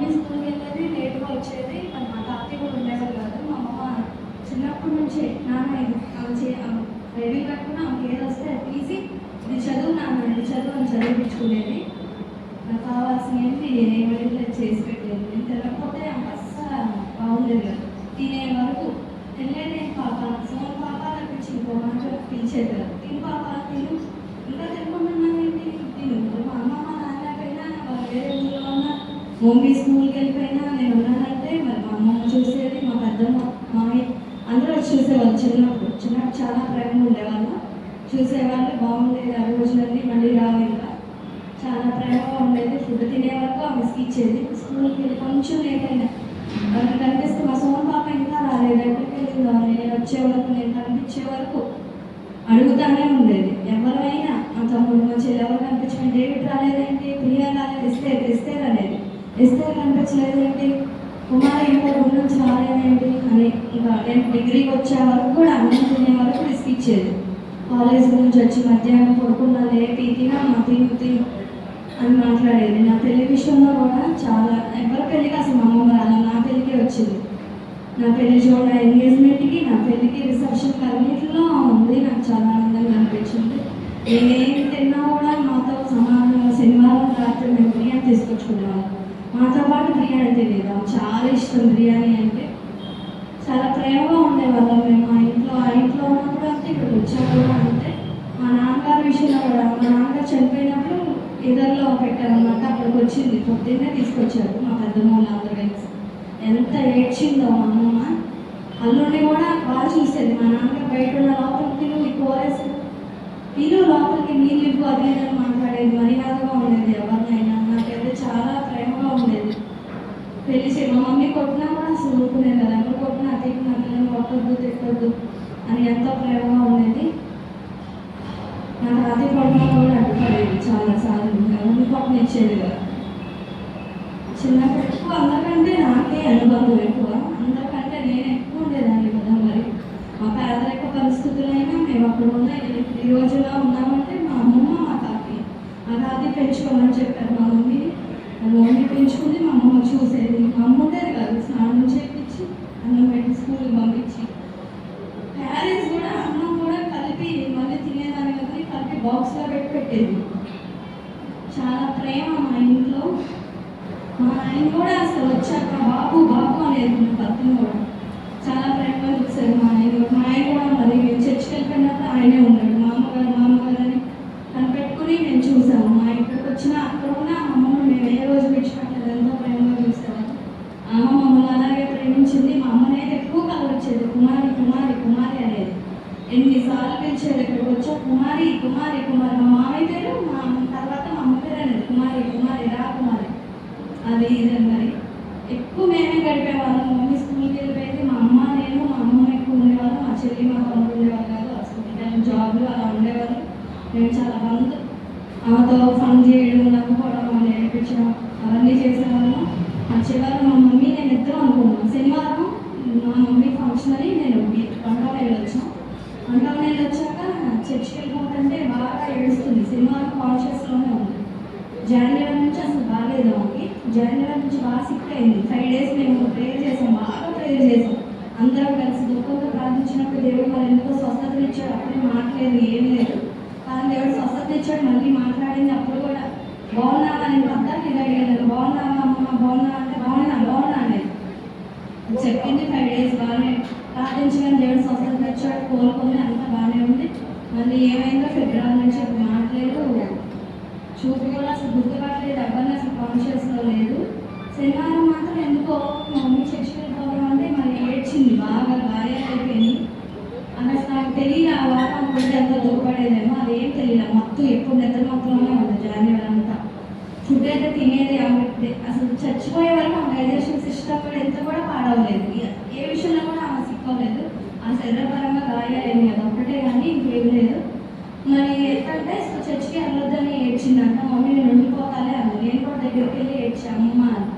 Mummy స్కూల్కి వెళ్ళేది, లేట్గా వచ్చేది. మరి మా తాతయ్య కూడా ఉండేవారు కాదు. మా అమ్మ చిన్నప్పటి నుంచే నాన్న ఇది రెడీ కట్టుకుని ఆమెకి ఏది వస్తే అది తీసి ఇది చదువు నాన్న, ఇది చదువు అని చదివించుకునేది. నాకు కావాల్సిన ఏంటి ఏమైనా చేసి పెట్టేది. నేను తినకపోతే ఆమె అస్సలు బాగుండేది కదా. తినే వరకు వెళ్ళేది పాప, సోన్ పాప తప్పించి ఇంకో మాట పిలిచేది కదా. తిని పాప తిను, ఇంకా తినకుంటున్నానేంటి తిను. మా అమ్మ మా నాన్నకైనా వాళ్ళు వేరే ఊళ్ళో ఉన్నా, మమ్మీ స్కూల్కి వెళ్ళిపోయినా నేను ఉన్నానంటే మరి మా అమ్మమ్మ చూసేది, మా పెద్దమ్మ మామయ్య అందరూ చూసేవాళ్ళు. చిన్నప్పుడు చాలా ప్రేమ ఉండేవాళ్ళు, చూసేవాళ్ళు. బాగుండేది ఆ రోజులన్నీ మళ్ళీ రావు. ఇంకా చాలా ప్రేమగా ఉండేది. ఫుడ్ తినే వరకు ఆమె ఇచ్చేది. స్కూల్కి వెళ్ళి కొంచెం లేట్ అయినా వాళ్ళకి కనిపిస్తే మా సోన్ పాప ఇంకా రాలేదు, ఎక్కడికి వెళ్ళిందో నేను వచ్చే వరకు, నేను కనిపించే వరకు అడుగుతానే ఉండేది. ఎవరైనా మా తమ్ముడు మా చెల్లి ఎవరు కనిపించిన డేవిడ్ రాలేదేంటి, ప్రియా రాలేదు, ఇస్తే రాలేదు, ఇస్తే కనిపించలేదేంటి, కుమారి ఇంకా ఊరి నుంచి రాలేదేంటి అని. ఇంకా నేను డిగ్రీకి వచ్చే వరకు కూడా అన్నం తినే వరకు ఇచ్చేది. కాలేజ్ నుంచి వచ్చి మధ్యాహ్నం పడుకున్నా లేపి తినమ్మా తిను అని మాట్లాడేది. నా పెళ్లి విషయంలో కూడా చాలా, ఎవరి పెళ్ళికి అసలు మా అమ్మమ్మ రాదు, నా పెళ్ళికే వచ్చింది. నా పెళ్లి చూడ ఎంగేజ్మెంట్కి, నా పెళ్ళికి, రిసెప్షన్కి అన్నింటిలో ఉంది. నాకు చాలా ఆనందంగా అనిపించింది. నేనేం తిన్నా కూడా మాతో సమానంగా శనివారం రాత్రి మేము బిర్యానీ తీసుకొచ్చుకునేవాళ్ళం. మాతో పాటు బిర్యానీ తినేదాం. చాలా ఇష్టం బిర్యానీ అంటే. చాలా ప్రేమగా ఉండేవాళ్ళం మేము ఆ ఇంట్లో ఉన్నప్పుడు అంతే, ఇక్కడ వచ్చాక కూడా అంతే. మా నాన్నగారి విషయంలో కూడా, మా నాన్నగారు చనిపోయినప్పుడు ఇద్దరిలో పెట్టారన్నమాట. అక్కడికి వచ్చింది, పొద్దున్నే తీసుకొచ్చారు మా పెద్దమ్మ అందరూ కలిసి. ఎంత ఏడ్చిందో మా అమ్మమ్మ. అల్లుడిని కూడా బాగా చూసేది. మా నాన్నగారు బయట ఉన్న లోపలికి ఈ కోరేసి ఇల్లు లోపలికి నీళ్ళు ఇవ్వు అది అని మాట్లాడేది. మర్యాదగా ఉండేది ఎవరినైనా. నాకైతే చాలా ప్రేమగా ఉండేది. పెళ్లి మా మమ్మీ కొట్టినా కూడా అసలు ఊరుకునేది కదా. ఎవరు కొట్టినా అతికి నా పిల్లలు కొట్టద్దు తిట్టద్దు అని ఎంతో ప్రేమగా ఉండేది. నా తాతయ్య కొట్టినా కూడా అడ్డుపడేది చాలాసార్లు. ఎవరిని కొట్టని ఇచ్చేది కదా. చిన్నప్పుడు ఎక్కువ అందరికంటే నాకే అనుబంధం ఎక్కువ. అందరికంటే నేను ఎక్కువ ఉండేదాన్ని కదా. మరి మా పేదరిక పరిస్థితులైనా మేము అక్కడ ఉన్న ఈ రోజులో ఉన్నామంటే మా అమ్మమ్మ మా తాతయ్య పెంచుకోమని చెప్పారు మా మమ్మీని. మా మమ్మీ పెంచుకుంది, మా అమ్మమ్మ చూసేది. మా అమ్మ ఉండేది కాదు, స్నానం చేయించి అన్నం పెట్టి స్కూల్కి పంపించి, క్యారేజ్ కూడా అన్నం కూడా కలిపి మళ్ళీ తినేదాన్ని కదా కలిపి బాక్స్లో పెట్టేది. చాలా ప్రేమ మా ఇంట్లో. మా ఆయన కూడా అసలు వచ్చాక బాబు అనేది నా భర్తను కూడా చాలా ప్రేమగా చూశారు. మా ఆయన కూడా మరి మేము చర్చికి వెళ్ళిపోయినప్పుడు ఆయనే ఉన్నాడు. మా అమ్మగారు అని కనిపెట్టుకుని మేము చూసాము. మా ఇక్కడికి వచ్చిన అక్కడ ఉన్న అమ్మమ్మ మేము ఏ రోజు విడిచిపెట్టలేదు, ఎంతో ప్రేమగా చూసాము. అమ్మ మమ్మల్ని అలాగే ప్రేమించింది. మా అమ్మనైతే ఎక్కువ కలవచ్చేది, కుమారి కుమారి కుమారి అనేది. ఎన్నిసార్లు పిలిచేది ఇక్కడికి వచ్చా కుమారి కుమారి కుమారి. మా మామయ్య పేరు, మా తర్వాత మా అమ్మ పేరు అనేది కుమారి కుమారి రా కుమారి అది ఇది. మరి ఎక్కువ మేమే గడిపేవాళ్ళం. మమ్మీ స్కూల్కి వెళ్ళిపోయింది, మా అమ్మ నేను మా అమ్మమ్మ ఎక్కువ ఉండేవాళ్ళం. మా చెల్లి మా తమ్ముడు ఉండేవాళ్ళు కాదు. అసలు జాబ్లు అలా ఉండేవాళ్ళు. మేము చాలా బంధు ఆమెతో ఫన్ చేయడం, నవ్వుకోవడం, ఆమె నేర్పించడం అవన్నీ చేసేవాళ్ళం. ఆ చివరి మా మమ్మీ నేను ఇద్దరం అనుకున్నాను. శనివారం మా మమ్మీ ఫంక్షన్ అని నేను వంటలు వచ్చాను. వంటలు వచ్చాక చర్చికి వెళ్ళిపోతుంటే బాగా ఏడుస్తుంది. శనివారం కాన్షియస్లోనే ఉంది. జనవరి నుంచి అసలు బాగాలేదు ఆమెకి. జనవరి నుంచి బాగా సిక్ అయింది. 5 days మేము ప్రేయర్ చేసాం, బాగా ప్రేయర్ చేసాం. అందరం కలిసి దుఃఖంతో ప్రార్థించినప్పుడు దేవుడు మరి ఎందుకో స్వస్థత ఇచ్చాడు. అప్పుడే మాట్లాడలేదు, ఏమీ లేదు. కానీ దేవుడు స్వస్థత ఇచ్చాడు. మళ్ళీ మాట్లాడింది. అప్పుడు కూడా బాగున్నావా, నేను పద్దాకి ఇది అడిగాను, బాగున్నావా అమ్మ, బాగున్నా అంటే బాగున్నా అనేది చెప్పింది. 5 days బాగానే ప్రార్థించగానే దేవుడు స్వస్థత ఇచ్చాడు. కోలుకుంది, అంతా బాగానే ఉంది. మళ్ళీ ఏమైందో ఫిబ్రవరి నుంచి అప్పుడు మాట్లాడలేదు, చూపు కూడా అసలు గుర్తుపట్టలేదు, ఎవరిని అసలు కాన్షియస్లో లేదు. శనివారం మాత్రం ఎందుకో మా మమ్మీ చర్చికి వెళ్ళిపోవడం అంటే మరి ఏడ్చింది, బాగా గాయాలు అయిపోయింది. అసలు నాకు తెలియదు ఆ వారం కొంచెం ఎంతో దుఃఖపడేదేమో, అదేం తెలియదు. మొత్తం ఎప్పుడు నిద్ర మొత్తంలోనే ఉంది జనవరి అంతా. ఫుడ్ అయితే తినేది ఆమె అసలు చచ్చిపోయే వరకు ఆమె డైజెషన్ సిస్టమ్ కూడా ఎంత కూడా పాడవలేదు. ఏ విషయంలో కూడా ఆమె సిక్కోలేదు. ఆ శరీరపరంగా గాయాలేమి అది ఒక్కటే కానీ ఇంకేం లేదు. మరి ఏంటంటే చర్చికి వెళ్ళొద్దని ఏడ్చిందంట. మమ్మీ నేను ఉండిపోతాలే అన్న. నేను కూడా దగ్గరికి వెళ్ళి ఏడ్చాను అమ్మ అని.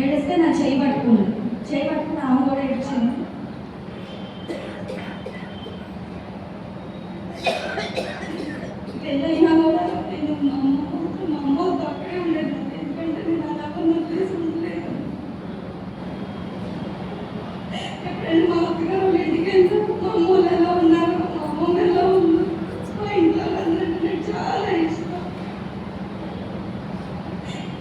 ఏడిస్తే నా చేయి పట్టుకుని ఆమె కూడా ఏడ్చింది. పెళ్ళైనా కూడా నేను మా అమ్మతో అక్కడే ఉండేది. ఎందుకంటే నేను అలా తీసుకుంటలేదు.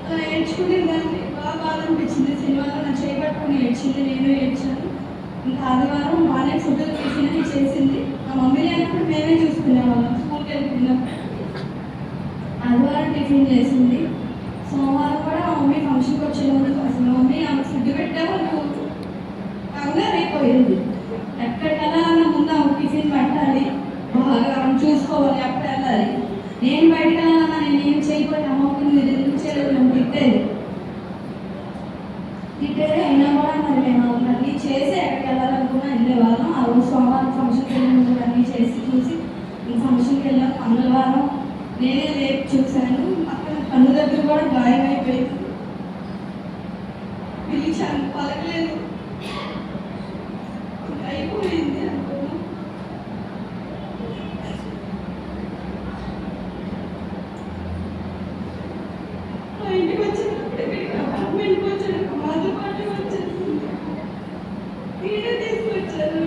అలా ఏడ్చుకునేదాన్ని. బాగా బాధ అనిపించింది. సినిమాలో నా చేపట్టుకుని ఏడ్చింది, నేను ఏడ్చాను. ఇంకా ఆదివారం బాగానే ఫుడ్ టిఫిన్ అని చేసింది. మా మమ్మీ లేనప్పుడు మేమే చూసుకునేవాళ్ళం స్కూల్కి వెళ్ళిపోయినప్పుడు. ఆదివారం టిఫిన్ చేసింది. సోమవారం కూడా మా మమ్మీ ఫంక్షన్కి వచ్చే ముందు అసలు మమ్మీ ఆమె ఫుడ్ పెట్టాము కంగారు అయిపోయింది. ఎక్కడికి వెళ్ళాలన్నా ముందు ఆమె టిఫిన్ పెట్టాలి, బాగా చూసుకోవాలి, అప్పుడు వెళ్ళాలి. నేను బయటకు వెళ్ళాలన్నా నేను ఏం చేయకపోతే అమ్మకి మీరు ఎందుకు చేయలేదు నన్ను తిట్టేది. అయినా కూడా మరి మేము అన్నీ చేసి ఎక్కడికి వెళ్ళాలనుకున్నా వెళ్ళేవాళ్ళం. ఆ రోజు సోమవారం ఫంక్షన్కి వెళ్ళే ముందు అన్నీ చేసి చూసి ఫంక్షన్కి వెళ్ళాం. మంగళవారం నేనే లేపు చూశాను. అక్కడ కన్ను దగ్గర కూడా గాయం అయిపోయింది. పిలిచాను, పలకలేదు, అయిపోయింది అనుకున్నాం. మా ఇంటికి వచ్చినప్పుడు అపార్ట్మెంట్కి వచ్చాను, మాతో పాటు వచ్చేసింది. నేనే తీసుకొచ్చాను.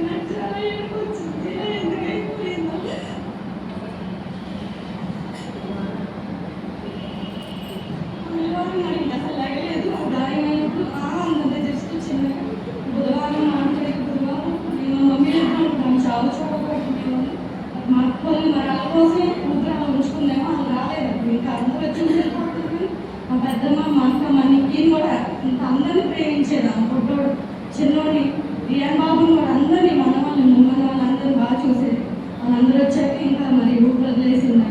నాకు చాలా ఏడుపు వచ్చింది. ఎందుకు అయిపోయిందో అసలు లాగలేదు. గాయం అయినప్పుడు అందంటే జస్ట్ చిన్నగా బుధవారం మాట్లాడి బుధవారం నేను మమ్మీ అనుకుంటాను చాలా చూడబోతున్నాను. మా అక్కని మరి వాళ్ళ కోసమే ముద్ర అలా ఉంచుకుందేమో అది రాలేదు. ఇంకా అందరూ చూసేపోతుంది. మా పెద్దమ్మ మా అక్క మా నిక్కీని కూడా ఇంకా అందరినీ ప్రేమించేది. ఆ పుట్టోడు చిన్నోడి రియాన్ బాబుని కూడా అందరినీ మన వాళ్ళందరూ బాగా చూసేది. వాళ్ళందరూ వచ్చాక ఇంకా మరి ఊరు వదిలేసింది.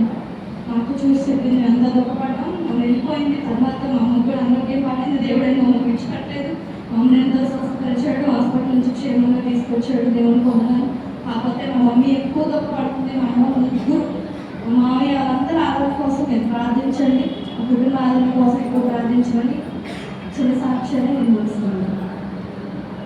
నాకు చూసి చెప్పింది అంత దుఃఖపడ్డాం. మనం వెళ్ళిపోయింది. తర్వాత మా అమ్మ కూడా అందరికీ పడింది. దేవుడైనా మమ్మల్ని విడిచిపెట్టలేదు. మమ్మల్ని ఎంతో స్వస్థపరిచాడు. హాస్పిటల్ నుంచి క్షేమంగా తీసుకొచ్చాడు. దేవుని పొందడానికి. కాకపోతే మా మమ్మీ ఎక్కువ దుఃఖపడుతుంది. మా అమ్మ ముగ్గురు మా మామయ్య వాళ్ళందరూ ఆదరణ కోసం నేను ప్రార్థించండి. మా కుటుంబ ఆదరణ కోసం ఎక్కువ ప్రార్థించమని చిన్న సాక్ష్యాన్ని నేను వస్తున్నాను.